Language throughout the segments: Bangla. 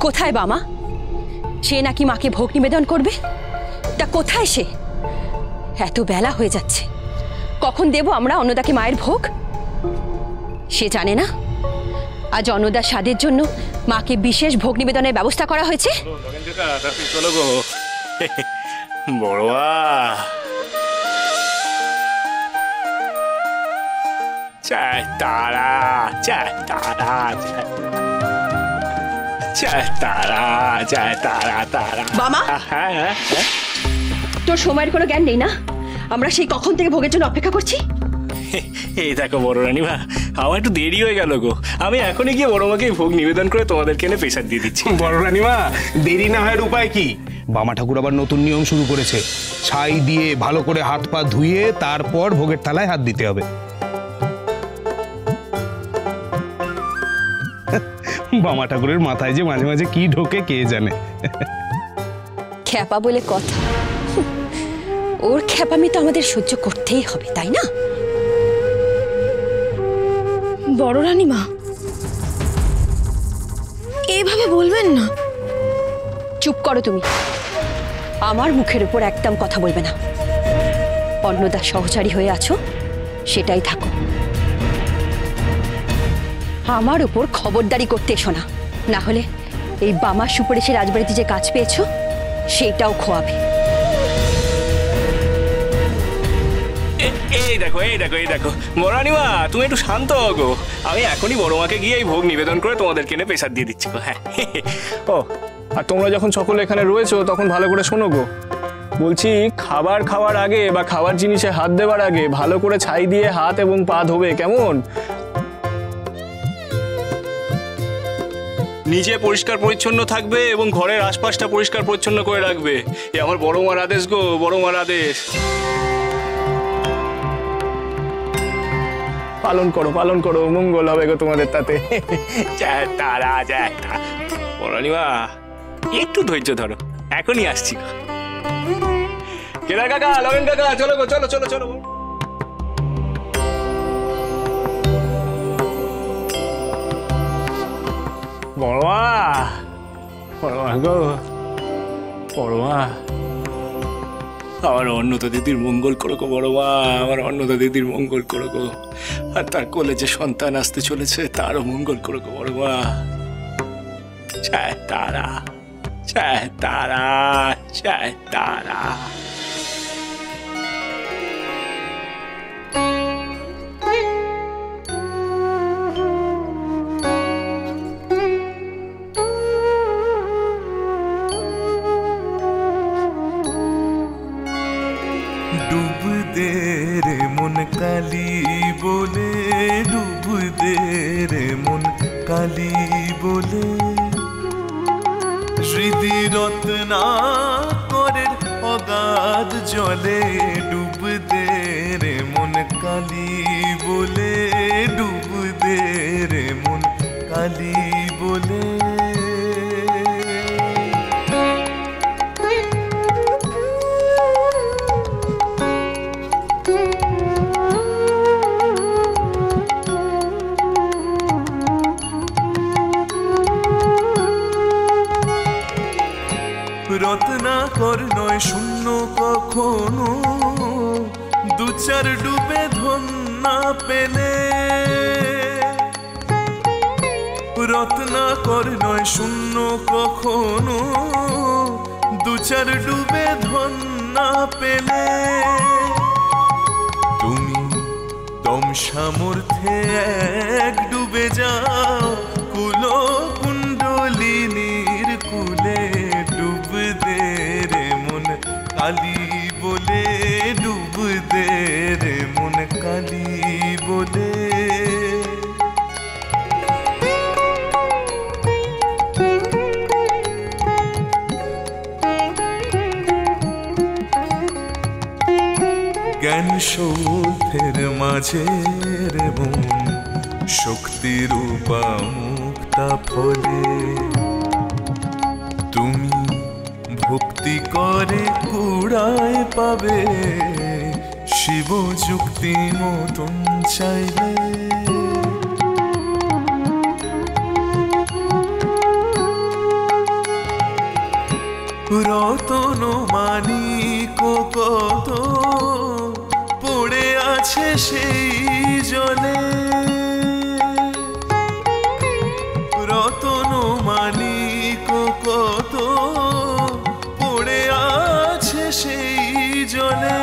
কোথায় বামা? সে নাকি মাকে ভোগ নিবেদন করবে। তা কোথায় সে? এত বেলা হয়ে যাচ্ছে, কখন দেব আমরা অন্নদাকে মায়ের ভোগ? সে জানে না আজ অন্নদার স্বাদের জন্য মাকে বিশেষ ভোগ নিবেদনের ব্যবস্থা করা হয়েছে। চলো গো বড়োয়া, জয় তারা, জয় তারা, জয় তারা, জয় তারা তারা। বামা, তোর সময়ের কোনো জ্ঞান নেই না? আমরা সেই কখন থেকে ভোগের জন্য অপেক্ষা করছি। এই দেখো বড় রানীমা, আমার একটু দেরি হয়ে গেল গো। আমি এখনই গিয়ে বড় মাকে ভোগ নিবেদন করে তোমাদেরকে এনে প্রেসার দিয়ে দিচ্ছি। বড় রানীমা, দেরি না হওয়ার উপায় কি? বামা ঠাকুর আবার নতুন নিয়ম শুরু করেছে। ছাই দিয়ে ভালো করে হাত পা ধুয়ে তারপর ভোগের থালায় হাত দিতে হবে। বামা ঠাকুরের মাথায় যে মাঝে মাঝে কি ঢোকে কে জানে। খ্যাপা বলে কথা, ওর খ্যাপামি তো আমাদের সহ্য করতেই হবে, তাই না? বড় রানীমা, এইভাবে বলবেন না। চুপ করো তুমি, আমার মুখের উপর একদম কথা বলবে না। অন্নদার সহচারী হয়ে আছো, সেটাই থাকো। আমার উপর খবরদারি করতে এসো না, না হলে এই বামা সুপারিশে রাজবাড়িতে যে কাজ পেয়েছো সেটাও খোয়াবে। এই দেখো, এই দেখো, এই দেখো বড় রানীমা, তুমি একটু শান্ত হও গো। আমি এখনই বড় মাকে গিয়ে এই ভোগ নিবেদন করে তোমাদেরকে এনে প্রেসার দিয়ে দিচ্ছি গো। হ্যাঁ, ও আর তোমরা যখন সকলে এখানে রয়েছো তখন ভালো করে শোনো গো। বলছি, খাবার খাওয়ার আগে বা খাবার জিনিসে হাত দেওয়ার আগে ভালো করে ছাই দিয়ে হাত এবং পা ধোবে, কেমন? নিজে পরিষ্কার পরিচ্ছন্ন থাকবে এবং ঘরের আশপাশটা পরিষ্কার পরিচ্ছন্ন করে রাখবে। এ আমার বড় মার আদেশ গো, বড় মার আদেশ। পালন করো, পালন করো, মঙ্গল হবে গো তোমাদের তাতে। জয় তারা, জয় তারা। বড় রানীমা, একটু ধৈর্য ধরো, এখনই আসছি গো। কেদার কাকা, লগেন কাকা, চলো গো, চলো চলো চলো। বড়মা, বড়মা গো, বড়মা, আমার অন্নদা দিদির মঙ্গল করো গো বড়মা, আমার অন্নদা দিদির মঙ্গল করো গো। আর তার কোলে যে সন্তান আসতে চলেছে তারও মঙ্গল করো গো বড়মা। জয় তারা, জয় তারা, জয় তারা। ডুব দে রে মন কালি বলে, ডুব দে রে মন কালি বলে, হৃদি রত্নাকরের অগাধ জলে, ডুব দে রে মন কালি বলে, ডুব দে রে মন কালি বলে। রত্নাকর নয় শূন্য কখনো, দু চার ডুবে ধন না পেলে। রত্নাকর নয় শূন্য কখনো, দু চার ডুবে ধন না পেলে। তুমি দম সামর্থ্যে এক ডুবে যাও কুল কুণ্ডলিনীর কুলে, ডুব দে রে মন কালি বলে, ডুব দে রে মন কালি বলে। জ্ঞান সৌধের মাঝে রে মন শক্তির রূপা মুক্তা ফলে, তুমি ভক্তি করে কুড়ায় পাবে শিব যুক্তি মতন চাইলে। রতন মানিক কত পড়ে আছে সেই জলে, রতন মানিক কত পড়ে আছে সেই জলে।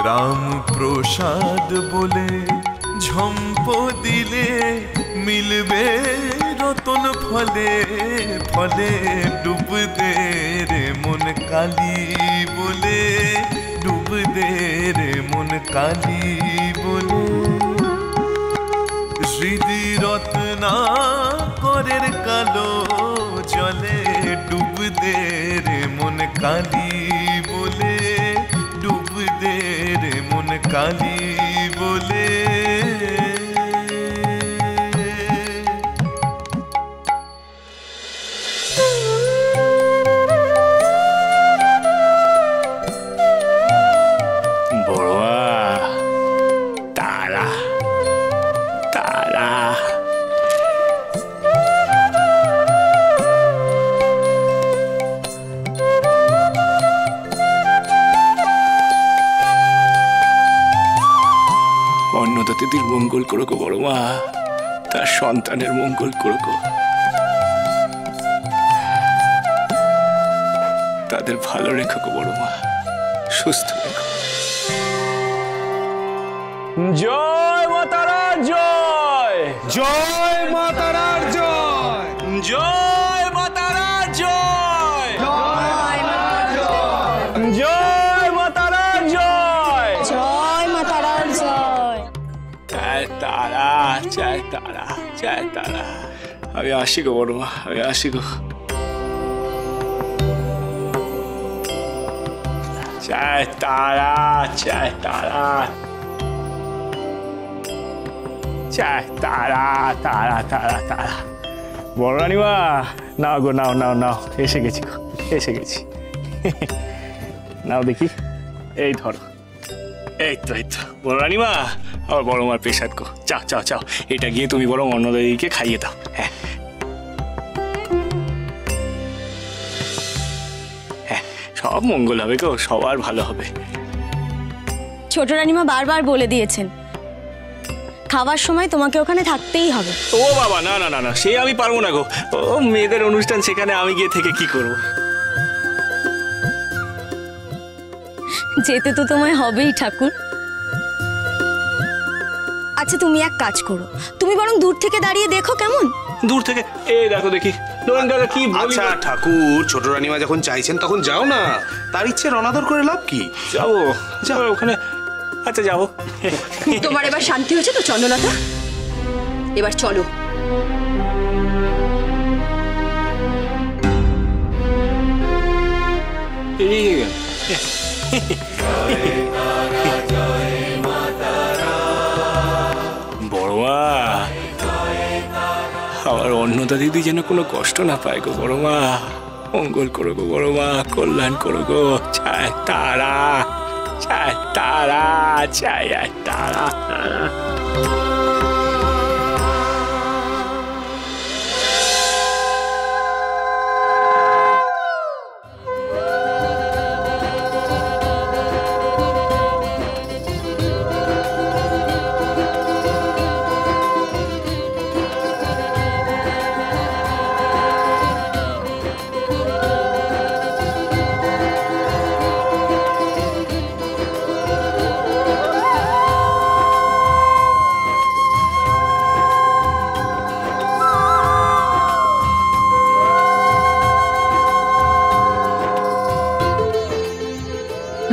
রামপ্রসাদ বলে ঝম্প দিলে মিলবে রতন ফলে ফলে। ডুব দে রে মন কালী বলে, ডুব দে রে মন কালী বলে। হৃদি রত্না করের কালো জলে, ডুব দে রে মন কালী বলে, ডুব দে রে মন কালী বলে। অন্নদা দিদির মঙ্গল করো গো বড় মা, তার সন্তানের মঙ্গল করো গো, তাদের ভালো রেখো গো বড় মা, সুস্থ রেখো। জয় মাতারার জয়, জয় মা তারার জয়, জয় মাতারার জয়, জয় মাতারার জয়, জয় মা তারার জয়। জয় তারা, জয় তারা, জয় তারা। আমি আসি গো বড় মা, আমি আসি গো। জয় তারা, জয় তারা, জয় তারা, তারা তারা তারা। বড় রানীমা নাও গো, নাও নাও নাও, এসে গেছি গো, এসে গেছি। নাও দেখি, এই ধরো। এই তো এই তো বড় রানীমা, আমার বড় মার পেশাদ গো। চাও চাও চাও, এটা গিয়ে তুমি বরং অন্নদাদিকে খাইয়ে দাও। হ্যাঁ হ্যাঁ, সব মঙ্গল হবে গো, সবার ভালো হবে। ছোট রানীমা বারবার বলে দিয়েছেন খাওয়ার সময় তোমাকে ওখানে থাকতেই হবে। ও বাবা, না না না না, সে আমি পারবো না গো। ও মেয়েদের অনুষ্ঠান, সেখানে আমি গিয়ে থেকে কি করবো? যেতে তো তোমায় হবেই ঠাকুর। আচ্ছা তুমি এক কাজ করো, তুমি বরং দূর থেকে দাঁড়িয়ে দেখো কেমন। দূর থেকে? এই দেখো দেখি নরেন কাকা কি বলি। আচ্ছা ঠাকুর, ছোট রানীমা যখন চাইছেন তখন যাও না, তার ইচ্ছে অনাদর করে লাভ কি? যাবো যাবো ওখানে। আচ্ছা যাবো। তোমার এবার শান্তি হয়েছে তো চন্দ্রলতা? এবার চলো। এই গেল। বড় মা, আমার অন্নদা দিদি যেন কোনো কষ্ট না পায় গো বড় মা। মঙ্গল করো গো বড় মা, কল্যাণ করো গো। চায় তারা, চায় তারা, চায় তারা।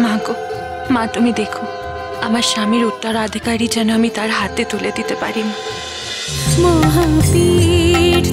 মা গো, মা তুমি দেখো আমার স্বামীর উত্তরাধিকারী যেন আমি তার হাতে তুলে দিতে পারি। মহাপীর